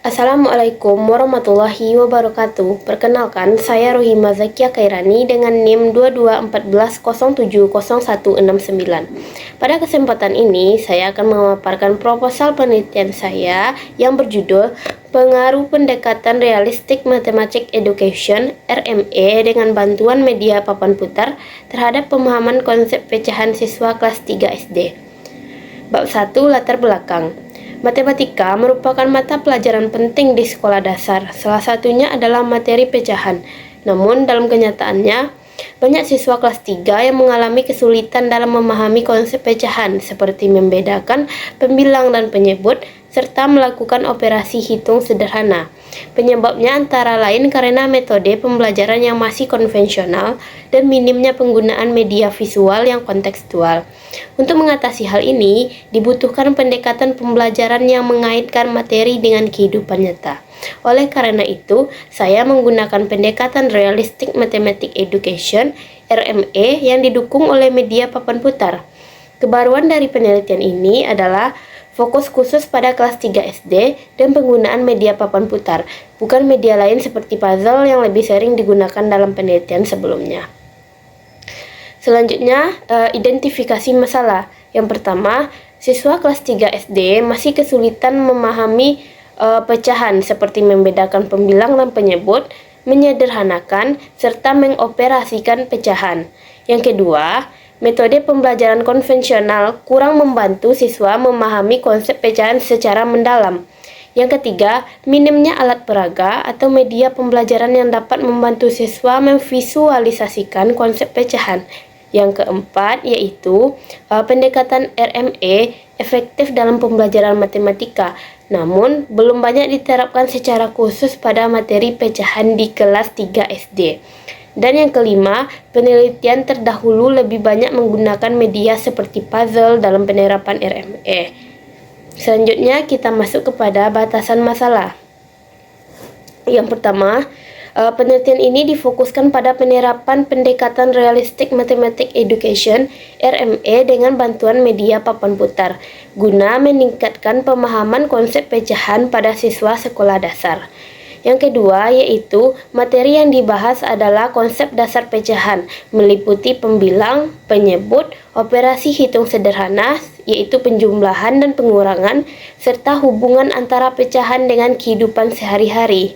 Assalamualaikum warahmatullahi wabarakatuh. Perkenalkan, saya Rohima Zakia Kairani dengan NIM 2214070169. Pada kesempatan ini, saya akan memaparkan proposal penelitian saya yang berjudul Pengaruh Pendekatan Realistik Mathematics Education (RME) dengan bantuan media papan putar terhadap pemahaman konsep pecahan siswa kelas 3 SD. Bab 1. Latar belakang. Matematika merupakan mata pelajaran penting di sekolah dasar. Salah satunya adalah materi pecahan. Namun, dalam kenyataannya, banyak siswa kelas 3 yang mengalami kesulitan dalam memahami konsep pecahan, seperti membedakan pembilang dan penyebut, serta melakukan operasi hitung sederhana. Penyebabnya antara lain karena metode pembelajaran yang masih konvensional dan minimnya penggunaan media visual yang kontekstual. Untuk mengatasi hal ini, dibutuhkan pendekatan pembelajaran yang mengaitkan materi dengan kehidupan nyata. Oleh karena itu, saya menggunakan pendekatan Realistic Mathematics Education (RME) yang didukung oleh media papan putar. Kebaruan dari penelitian ini adalah fokus khusus pada kelas 3 SD dan penggunaan media papan putar, bukan media lain seperti puzzle yang lebih sering digunakan dalam penelitian sebelumnya. Selanjutnya, identifikasi masalah. Yang pertama, siswa kelas 3 SD masih kesulitan memahami pecahan seperti membedakan pembilang dan penyebut, menyederhanakan, serta mengoperasikan pecahan. Yang kedua, metode pembelajaran konvensional kurang membantu siswa memahami konsep pecahan secara mendalam. Yang ketiga, minimnya alat peraga atau media pembelajaran yang dapat membantu siswa memvisualisasikan konsep pecahan. Yang keempat, yaitu pendekatan RME efektif dalam pembelajaran matematika, namun belum banyak diterapkan secara khusus pada materi pecahan di kelas 3 SD. Dan yang kelima, penelitian terdahulu lebih banyak menggunakan media seperti puzzle dalam penerapan RME. Selanjutnya, kita masuk kepada batasan masalah. Yang pertama, penelitian ini difokuskan pada penerapan pendekatan Realistic Mathematics Education (RME) dengan bantuan media papan putar, guna meningkatkan pemahaman konsep pecahan pada siswa sekolah dasar. Yang kedua, yaitu materi yang dibahas adalah konsep dasar pecahan, meliputi pembilang, penyebut, operasi hitung sederhana, yaitu penjumlahan dan pengurangan, serta hubungan antara pecahan dengan kehidupan sehari-hari.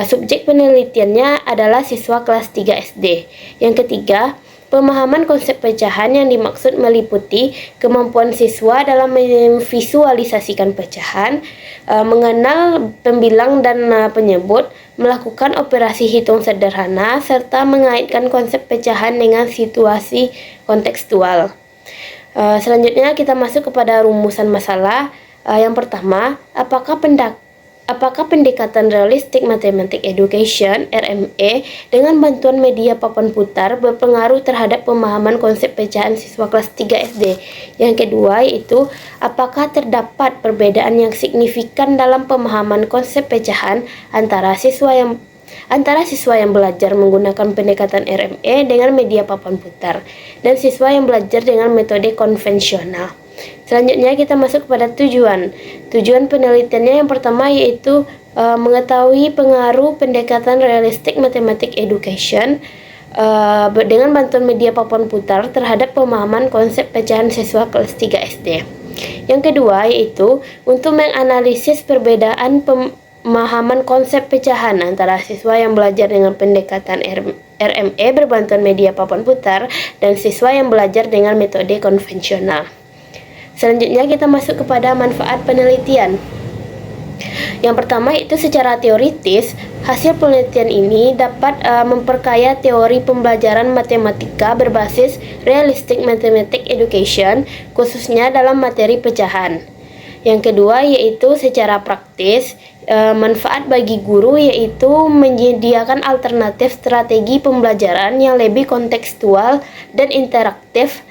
Subjek penelitiannya adalah siswa kelas 3 SD. Yang ketiga, pemahaman konsep pecahan yang dimaksud meliputi kemampuan siswa dalam memvisualisasikan pecahan, mengenal pembilang dan penyebut, melakukan operasi hitung sederhana, serta mengaitkan konsep pecahan dengan situasi kontekstual. Selanjutnya kita masuk kepada rumusan masalah. Yang pertama, Apakah pendekatan Realistic Mathematics Education (RME) dengan bantuan media papan putar berpengaruh terhadap pemahaman konsep pecahan siswa kelas 3 SD? Yang kedua, yaitu apakah terdapat perbedaan yang signifikan dalam pemahaman konsep pecahan antara siswa yang belajar menggunakan pendekatan RME dengan media papan putar dan siswa yang belajar dengan metode konvensional. Selanjutnya kita masuk kepada tujuan. Tujuan penelitiannya yang pertama yaitu mengetahui pengaruh pendekatan Realistic Mathematics Education dengan bantuan media papan putar terhadap pemahaman konsep pecahan siswa kelas 3 SD. Yang kedua yaitu untuk menganalisis perbedaan pemahaman konsep pecahan antara siswa yang belajar dengan pendekatan RME berbantuan media papan putar dan siswa yang belajar dengan metode konvensional. Selanjutnya kita masuk kepada manfaat penelitian. Yang pertama itu secara teoritis, hasil penelitian ini dapat memperkaya teori pembelajaran matematika berbasis Realistic Mathematics Education, khususnya dalam materi pecahan. Yang kedua yaitu secara praktis, manfaat bagi guru yaitu menyediakan alternatif strategi pembelajaran yang lebih kontekstual dan interaktif,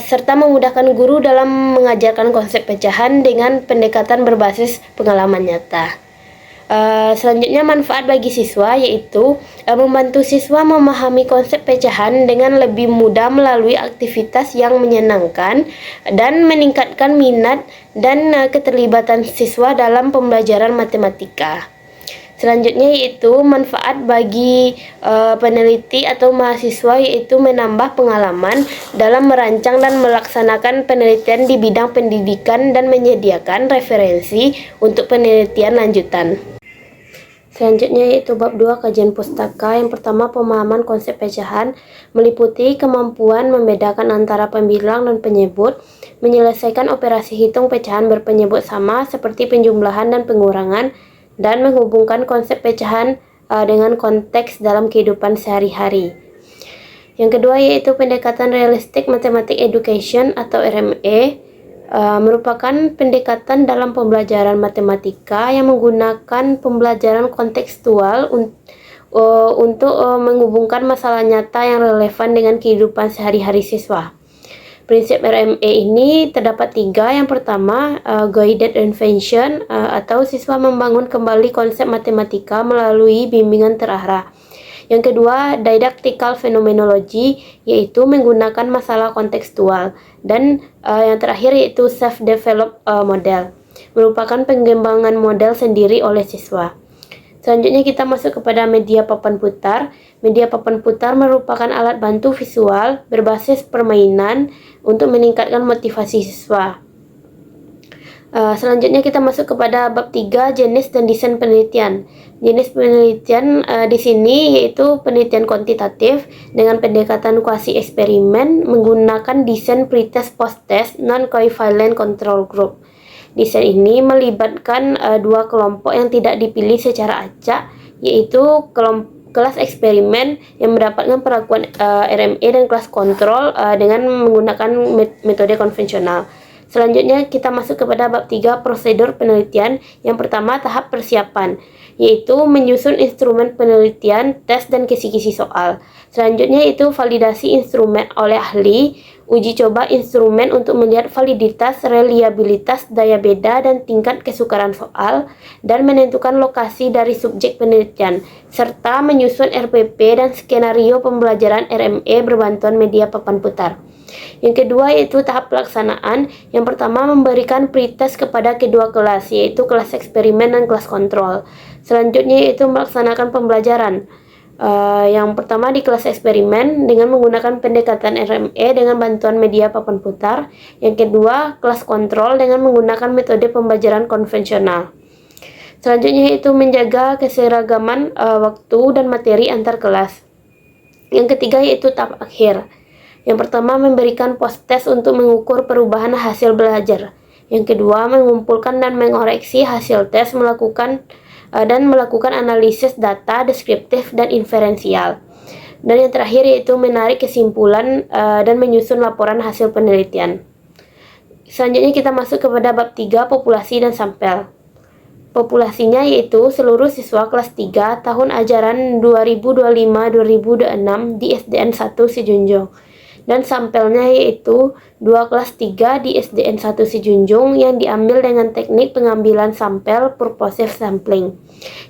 serta memudahkan guru dalam mengajarkan konsep pecahan dengan pendekatan berbasis pengalaman nyata. Selanjutnya manfaat bagi siswa yaitu membantu siswa memahami konsep pecahan dengan lebih mudah melalui aktivitas yang menyenangkan dan meningkatkan minat dan keterlibatan siswa dalam pembelajaran matematika. Selanjutnya yaitu manfaat bagi peneliti atau mahasiswa yaitu menambah pengalaman dalam merancang dan melaksanakan penelitian di bidang pendidikan dan menyediakan referensi untuk penelitian lanjutan. Selanjutnya yaitu bab 2 kajian pustaka. Yang pertama pemahaman konsep pecahan meliputi kemampuan membedakan antara pembilang dan penyebut, menyelesaikan operasi hitung pecahan berpenyebut sama seperti penjumlahan dan pengurangan, dan menghubungkan konsep pecahan dengan konteks dalam kehidupan sehari-hari. Yang kedua yaitu pendekatan realistik mathematics education atau RME, merupakan pendekatan dalam pembelajaran matematika yang menggunakan pembelajaran kontekstual untuk menghubungkan masalah nyata yang relevan dengan kehidupan sehari-hari siswa. Prinsip RME ini terdapat 3. Yang pertama, guided invention atau siswa membangun kembali konsep matematika melalui bimbingan terarah. Yang kedua, didactical phenomenology, yaitu menggunakan masalah kontekstual. Dan yang terakhir yaitu self-developed model, merupakan pengembangan model sendiri oleh siswa. Selanjutnya kita masuk kepada media papan putar. Media papan putar merupakan alat bantu visual berbasis permainan untuk meningkatkan motivasi siswa. Selanjutnya kita masuk kepada bab 3 jenis dan desain penelitian. Jenis penelitian di sini yaitu penelitian kuantitatif dengan pendekatan kuasi eksperimen menggunakan desain pretest post-test non-covalent control group. Desain ini melibatkan dua kelompok yang tidak dipilih secara acak, yaitu kelas eksperimen yang mendapatkan perlakuan RME dan kelas kontrol dengan menggunakan metode konvensional. Selanjutnya kita masuk kepada bab 3 prosedur penelitian. Yang pertama tahap persiapan, yaitu menyusun instrumen penelitian, tes dan kisi-kisi soal. Selanjutnya itu validasi instrumen oleh ahli, uji coba instrumen untuk melihat validitas, reliabilitas, daya beda dan tingkat kesukaran soal, dan menentukan lokasi dari subjek penelitian, serta menyusun RPP dan skenario pembelajaran RME berbantuan media papan putar. Yang kedua yaitu tahap pelaksanaan. Yang pertama memberikan pretest kepada kedua kelas, yaitu kelas eksperimen dan kelas kontrol. Selanjutnya yaitu melaksanakan pembelajaran. Yang pertama di kelas eksperimen dengan menggunakan pendekatan RME dengan bantuan media papan putar. Yang kedua kelas kontrol dengan menggunakan metode pembelajaran konvensional. Selanjutnya yaitu menjaga keseragaman waktu dan materi antar kelas. Yang ketiga yaitu tahap akhir. Yang pertama memberikan post-test untuk mengukur perubahan hasil belajar. Yang kedua mengumpulkan dan mengoreksi hasil tes, melakukan analisis data deskriptif dan inferensial. Dan yang terakhir yaitu menarik kesimpulan dan menyusun laporan hasil penelitian. Selanjutnya kita masuk kepada bab 3 populasi dan sampel. Populasinya yaitu seluruh siswa kelas 3 tahun ajaran 2025-2026 di SDN 1 Sijunjung. Dan sampelnya yaitu 2 kelas 3 di SDN 1 Sijunjung yang diambil dengan teknik pengambilan sampel purposive sampling,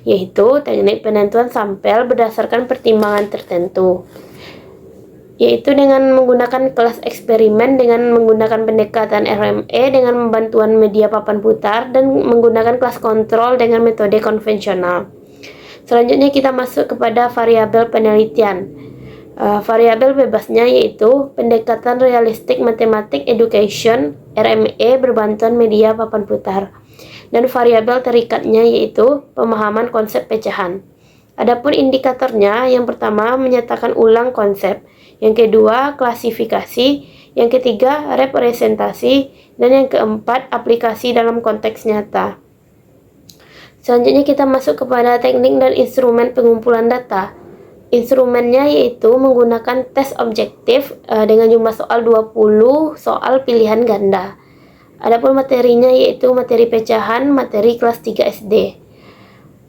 yaitu teknik penentuan sampel berdasarkan pertimbangan tertentu, yaitu dengan menggunakan kelas eksperimen dengan menggunakan pendekatan RME dengan bantuan media papan putar dan menggunakan kelas kontrol dengan metode konvensional. Selanjutnya kita masuk kepada variabel penelitian. Variabel bebasnya yaitu pendekatan realistik matematik education RME berbantuan media papan putar, dan variabel terikatnya yaitu pemahaman konsep pecahan. Adapun indikatornya, yang pertama menyatakan ulang konsep, yang kedua klasifikasi, yang ketiga representasi, dan yang keempat aplikasi dalam konteks nyata. Selanjutnya kita masuk kepada teknik dan instrumen pengumpulan data. Instrumennya yaitu menggunakan tes objektif dengan jumlah soal 20 soal pilihan ganda. Adapun materinya yaitu materi pecahan, materi kelas 3 SD.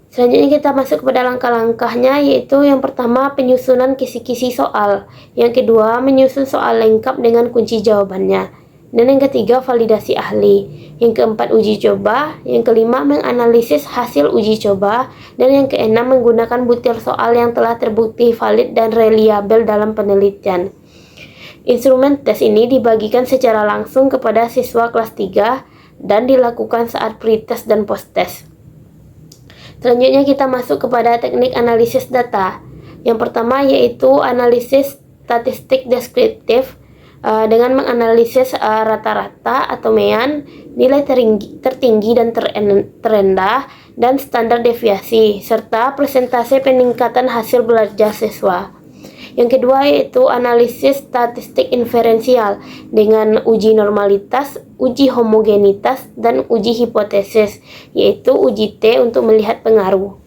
Selanjutnya kita masuk kepada langkah-langkahnya, yaitu yang pertama penyusunan kisi-kisi soal, yang kedua menyusun soal lengkap dengan kunci jawabannya, Dan yang ketiga, validasi ahli. Yang keempat, uji coba. Yang kelima, menganalisis hasil uji coba. Dan yang keenam, menggunakan butir soal yang telah terbukti valid dan reliabel dalam penelitian. Instrumen tes ini dibagikan secara langsung kepada siswa kelas 3 dan dilakukan saat pretest dan post-test. Selanjutnya kita masuk kepada teknik analisis data. Yang pertama yaitu analisis statistik deskriptif, dengan menganalisis rata-rata atau mean, nilai tertinggi dan terendah, dan standar deviasi, serta persentase peningkatan hasil belajar siswa. Yang kedua yaitu analisis statistik inferensial dengan uji normalitas, uji homogenitas, dan uji hipotesis, yaitu uji T untuk melihat pengaruh.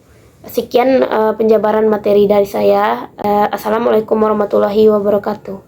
Sekian penjabaran materi dari saya. Assalamualaikum warahmatullahi wabarakatuh.